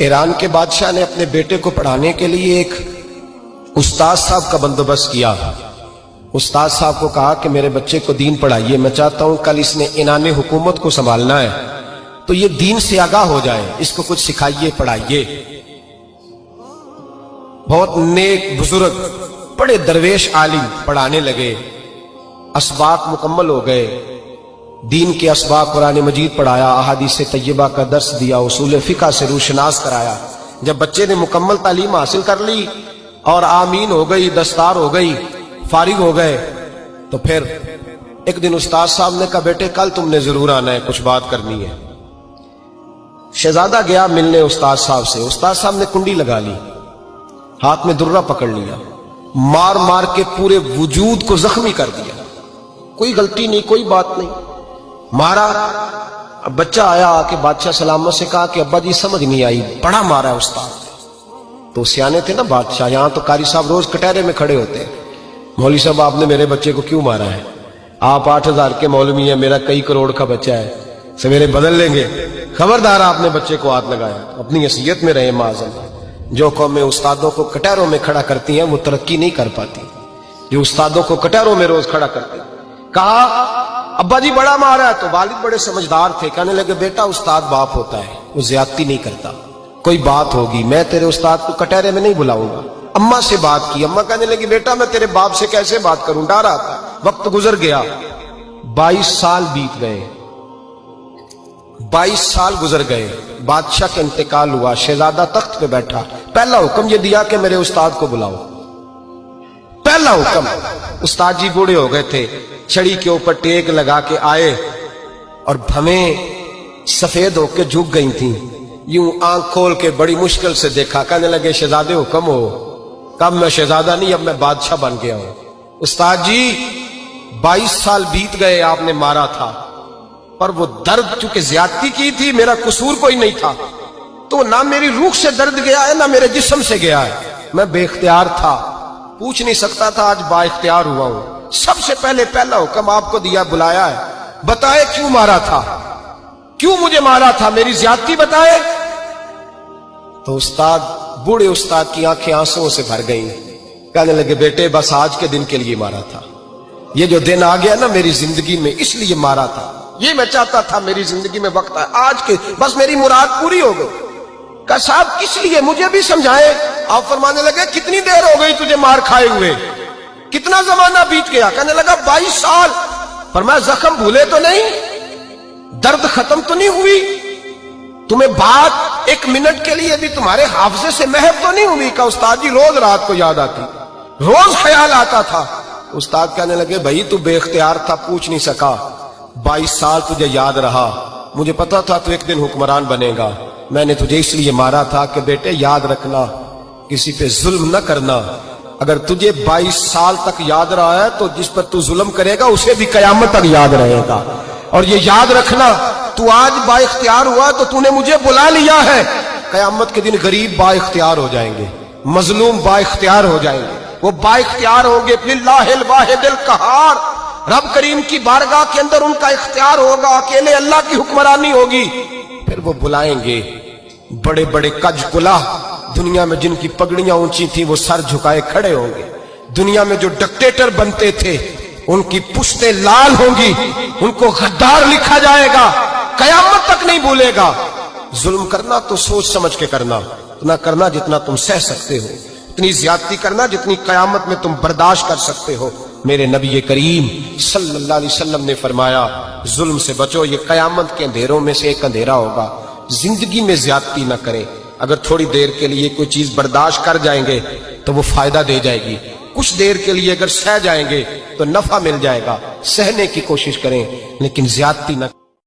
ایران کے بادشاہ نے اپنے بیٹے کو پڑھانے کے لیے ایک استاد صاحب کا بندوبست کیا۔ استاد صاحب کو کہا کہ میرے بچے کو دین پڑھائیے، میں چاہتا ہوں کل اس نے عنان حکومت کو سنبھالنا ہے تو یہ دین سے آگاہ ہو جائے، اس کو کچھ سکھائیے، پڑھائیے۔ بہت نیک بزرگ بڑے درویش عالم پڑھانے لگے، اسباق مکمل ہو گئے، دین کے اسباق قرآن مجید پڑھایا، احادیث طیبہ کا درس دیا، اصول فقہ سے روشناس کرایا۔ جب بچے نے مکمل تعلیم حاصل کر لی اور آمین ہو گئی، دستار ہو گئی، فارغ ہو گئے، تو پھر ایک دن استاد صاحب نے کہا بیٹے کل تم نے ضرور آنا ہے، کچھ بات کرنی ہے۔ شہزادہ گیا ملنے استاد صاحب سے، استاد صاحب نے کنڈی لگا لی، ہاتھ میں درہ پکڑ لیا، مار مار کے پورے وجود کو زخمی کر دیا، کوئی غلطی نہیں، کوئی بات نہیں، مارا۔ اب بچہ آیا آ کے بادشاہ سلامت سے کہا کہ ابا جی سمجھ نہیں آئی، بڑا مارا ہے استاد۔ تو سیانے تھے نا بادشاہ، یہاں تو قاری صاحب روز کٹہرے میں کھڑے ہوتے ہیں، مولوی صاحب آپ نے میرے بچے کو کیوں مارا ہے؟ آپ 8,000 کے مولوی ہیں، میرا کئی کروڑ کا بچہ ہے، سویرے بدل لیں گے، خبردار آپ نے بچے کو ہاتھ لگایا، اپنی حیثیت میں رہے معاذ۔ جو قومیں استادوں کو کٹہروں میں کھڑا کرتی ہیں وہ ترقی نہیں کر پاتی، جو استادوں کو کٹہروں میں روز کھڑا کرتے ہیں۔ کہا ابا جی بڑا مارا ہے، تو والد بڑے سمجھدار تھے، کہنے لگے بیٹا استاد باپ ہوتا ہے، وہ زیادتی نہیں کرتا، کوئی بات ہوگی میں تیرے استاد کو کٹہرے میں نہیں بلاؤں گا۔ اماں سے بات کی، اماں کہنے لگی بیٹا میں تیرے باپ سے کیسے بات کروں، ڈر آتا۔ وقت گزر گیا، 22 سال بیت گئے، 22 سال گزر گئے، بادشاہ کا انتقال ہوا، شہزادہ تخت پہ بیٹھا، پہلا حکم یہ دیا کہ میرے استاد کو بلاؤ، پہلا حکم۔ استاد جی بوڑھے ہو گئے تھے، چھڑی کے اوپر ٹیک لگا کے آئے اور بھویں سفید ہو کے جھک گئی تھیں، یوں آنکھ کھول کے بڑی مشکل سے دیکھا، کہنے لگے شہزادے حکم ہو۔ کب میں شہزادہ نہیں، اب میں بادشاہ بن گیا ہوں۔ استاد جی 22 سال بیت گئے، آپ نے مارا تھا، پر وہ درد چونکہ زیادتی کی تھی، میرا قصور کوئی نہیں تھا، تو نہ میری روح سے درد گیا ہے نہ میرے جسم سے گیا ہے، میں بے اختیار تھا، پوچھ نہیں سکتا تھا، آج با اختیار ہوا ہوں۔ سب سے پہلے پہلا حکم آپ کو دیا، بلایا ہے، بتائے کیوں مارا تھا، کیوں مجھے مارا تھا، میری زیادتی بتائے۔ تو استاد بوڑھے استاد کی آنکھیں آنسوں سے بھر گئیں، کہنے لگے بیٹے بس آج کے دن کے لیے مارا تھا، یہ جو دن آ گیا نا میری زندگی میں اس لیے مارا تھا، یہ میں چاہتا تھا میری زندگی میں وقت ہے، آج کے بس میری مراد پوری ہو گئی۔ کہا صاحب کس لیے، مجھے بھی سمجھائے۔ آپ فرمانے لگے کتنی دیر ہو گئی تجھے مار کھائے ہوئے، کتنا زمانہ بیت گیا؟ کہنے لگا 22 سال۔ فرمایا زخم بھولے تو نہیں، درد ختم تو نہیں ہوئی، تمہیں بات 1 منٹ کے لیے بھی تمہارے حافظے سے محو تو نہیں ہوئی؟ کہ استاد جی روز رات کو یاد آتی، روز خیال آتا تھا۔ استاد کہنے لگے بھائی تو بے اختیار تھا، پوچھ نہیں سکا، 22 سال تجھے یاد رہا، مجھے پتا تھا تو ایک دن حکمران بنے گا، میں نے تجھے اس لیے مارا تھا کہ بیٹے یاد رکھنا، کسی پہ ظلم نہ کرنا، اگر تجھے 22 سال تک یاد رہا ہے تو جس پر تو ظلم کرے گا اسے بھی قیامت تک یاد رہے گا، اور یہ یاد رکھنا تو آج با اختیار ہوا تو تو نے مجھے بلا لیا ہے، قیامت کے دن غریب با اختیار ہو جائیں گے، مظلوم با اختیار ہو جائیں گے، وہ با اختیار ہوں گے، للہ الواحد القہار، رب کریم کی بارگاہ کے اندر ان کا اختیار ہوگا، اکیلے اللہ کی حکمرانی ہوگی، پھر وہ بلائیں گے بڑے بڑے کج کلاہ، دنیا میں جن کی پگڑیاں اونچی تھیں وہ سر جھکائے کھڑے ہوں گے، دنیا میں جو ڈکٹیٹر بنتے تھے ان کی پشتیں لال ہوں گی، ان کو غدار لکھا جائے گا، قیامت تک نہیں بھولے گا۔ ظلم کرنا تو سوچ سمجھ کے کرنا، اتنا کرنا جتنا تم سہ سکتے ہو، اتنی زیادتی کرنا جتنی قیامت میں تم برداشت کر سکتے ہو۔ میرے نبی کریم صلی اللہ علیہ وسلم نے فرمایا ظلم سے بچو، یہ قیامت کے اندھیروں میں سے ایک اندھیرا ہوگا، زندگی میں زیادتی نہ کریں، اگر تھوڑی دیر کے لیے کوئی چیز برداشت کر جائیں گے تو وہ فائدہ دے جائے گی، کچھ دیر کے لیے اگر سہ جائیں گے تو نفع مل جائے گا، سہنے کی کوشش کریں لیکن زیادتی نہ